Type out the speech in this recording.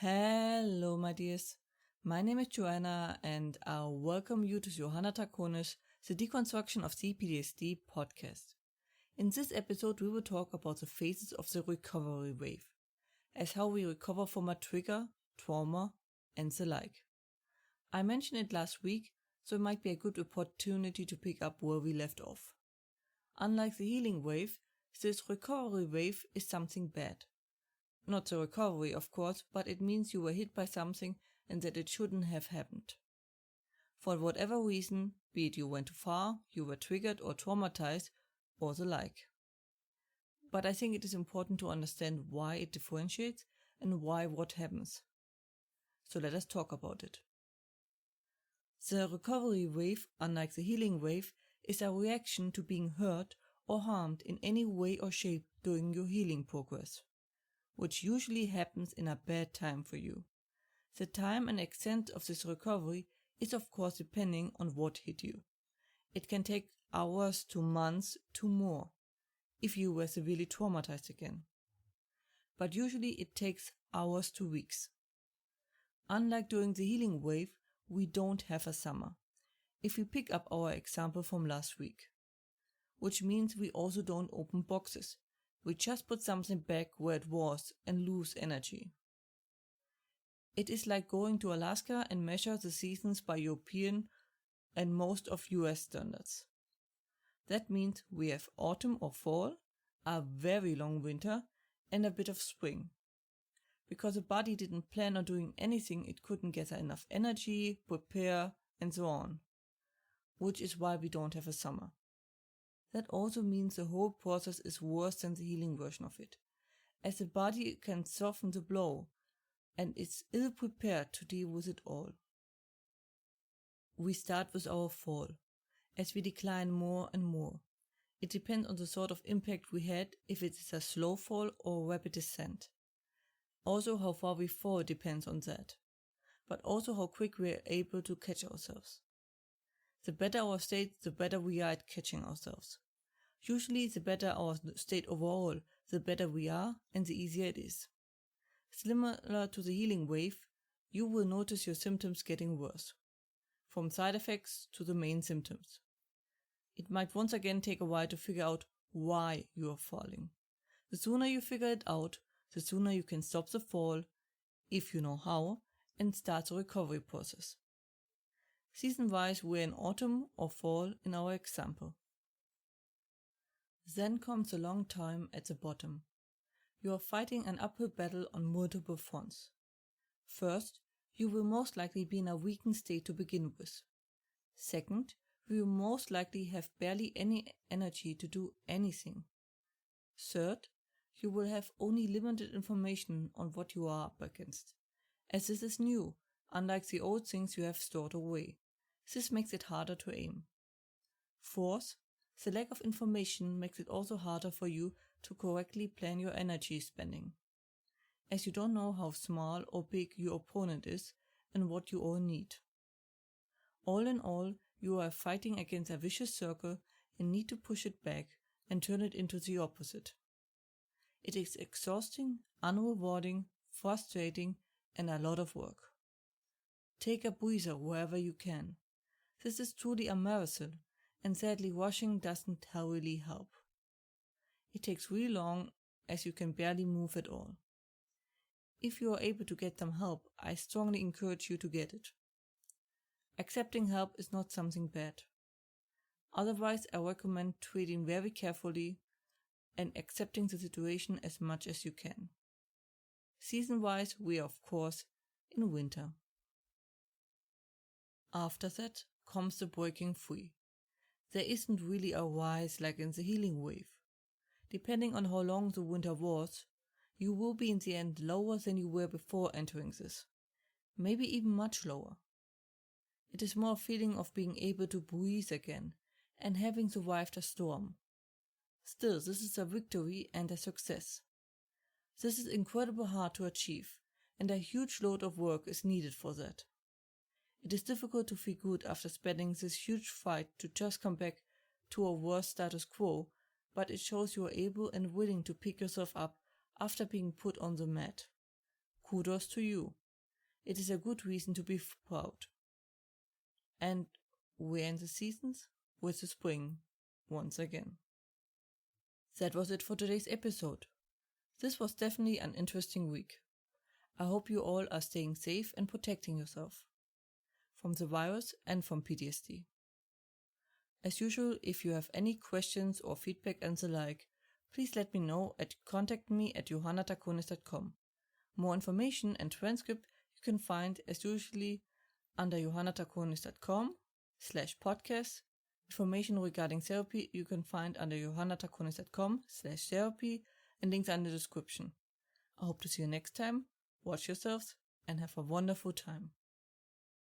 Hello, my dears. My name is Joanna, and I welcome you to Johanna Takonis, the Deconstruction of CPTSD podcast. In this episode, we will talk about the phases of the recovery wave, as how we recover from a trigger, trauma, and the like. I mentioned it last week, so it might be a good opportunity to pick up where we left off. Unlike the healing wave, this recovery wave is something bad. Not the recovery, of course, but it means you were hit by something and that it shouldn't have happened. For whatever reason, be it you went too far, you were triggered or traumatized, or the like. But I think it is important to understand why it differentiates and why what happens. So let us talk about it. The recovery wave, unlike the healing wave, is a reaction to being hurt or harmed in any way or shape during your healing progress, which usually happens in a bad time for you. The time and extent of this recovery is of course depending on what hit you. It can take hours to months to more, if you were severely traumatized again. But usually it takes hours to weeks. Unlike during the healing wave, we don't have a summer, if we pick up our example from last week. Which means we also don't open boxes. We just put something back where it was and lose energy. It is like going to Alaska and measure the seasons by European and most of US standards. That means we have autumn or fall, a very long winter, and a bit of spring. Because the body didn't plan on doing anything, it couldn't gather enough energy, prepare, and so on. Which is why we don't have a summer. That also means the whole process is worse than the healing version of it, as the body can soften the blow, and is ill-prepared to deal with it all. We start with our fall, as we decline more and more. It depends on the sort of impact we had, if it is a slow fall or a rapid descent. Also how far we fall depends on that, but also how quick we are able to catch ourselves. The better our state, the better we are at catching ourselves. Usually the better our state overall, the better we are and the easier it is. Similar to the healing wave, you will notice your symptoms getting worse, from side effects to the main symptoms. It might once again take a while to figure out why you are falling. The sooner you figure it out, the sooner you can stop the fall, if you know how, and start the recovery process. Season-wise, we're in autumn or fall in our example. Then comes a long time at the bottom. You are fighting an uphill battle on multiple fronts. First, you will most likely be in a weakened state to begin with. Second, you will most likely have barely any energy to do anything. Third, you will have only limited information on what you are up against, as this is new, unlike the old things you have stored away. This makes it harder to aim. Fourth, the lack of information makes it also harder for you to correctly plan your energy spending, as you don't know how small or big your opponent is and what you all need. All in all, you are fighting against a vicious circle and need to push it back and turn it into the opposite. It is exhausting, unrewarding, frustrating, and a lot of work. Take a breather wherever you can. This is truly a marathon, and sadly rushing doesn't really help. It takes really long, as you can barely move at all. If you are able to get some help, I strongly encourage you to get it. Accepting help is not something bad. Otherwise, I recommend treating very carefully and accepting the situation as much as you can. Season-wise, we are of course in winter. After that comes the breaking free. There isn't really a rise like in the healing wave. Depending on how long the winter was, you will be in the end lower than you were before entering this. Maybe even much lower. It is more a feeling of being able to breathe again and having survived a storm. Still, this is a victory and a success. This is incredibly hard to achieve, and a huge load of work is needed for that. It is difficult to feel good after spending this huge fight to just come back to a worse status quo, but it shows you are able and willing to pick yourself up after being put on the mat. kudos to you. It is a good reason to be proud. And we're in the seasons with the spring once again. That was it for today's episode. This was definitely an interesting week. I hope you all are staying safe and protecting yourself from the virus and from PTSD. As usual, if you have any questions or feedback and the like, please let me know at contactme@johannatakonis.com. More information and transcript you can find as usually under johannatakonis.com/podcast. Information regarding therapy you can find under johannatakonis.com/therapy and links are in the description. I hope to see you next time. Watch yourselves and have a wonderful time.